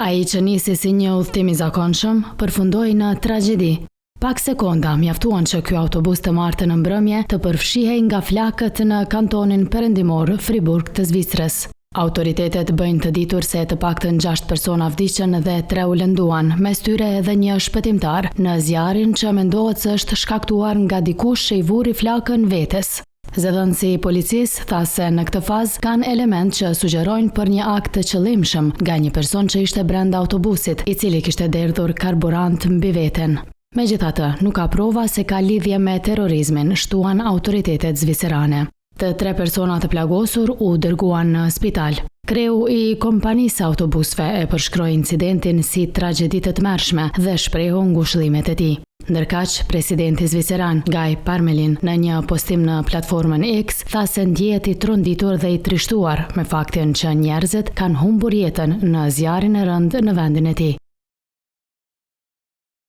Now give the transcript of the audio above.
Ai që nisi si një udhëtim i zakonshëm, përfundoi në tragjedi. Pak sekonda mjaftuan që ky autobus të martë në mbrëmje të përfshihej nga flakët në kantonin perëndimor Friburg të Zvicrës. Autoritetet bëjnë të ditur se të paktën 6 persona vdiqën dhe 3 u lënduan, mes tyre edhe një shpëtimtar, në zjarrin që mendohet se është shkaktuar nga dikush që i vuri flakën vetes. Zëdhënësi i policisë tha se në këtë fazë kanë element që sugjerojnë për një akt të qëllimshëm nga një person që ishte brenda autobusit, i cili kishte derdhur karburant mbi veten. Megjithatë, nuk ka prova se ka lidhje me terrorizmin, shtuan autoritetet zvicerane. Të 3 persona të plagosur u dërguan në spital. Kreu i kompanisë autobusve e përshkroi incidentin si tragjedi të tmerrshme dhe shprehu ngushëllimet e tij. Ndërkaq, presidenti zviceran Guy Parmelin në një postim në platformën X tha se ndjehet i tronditur dhe i trishtuar me faktin që njerëzit kanë humbur jetën në zjarrin e rënd në vendin e tij.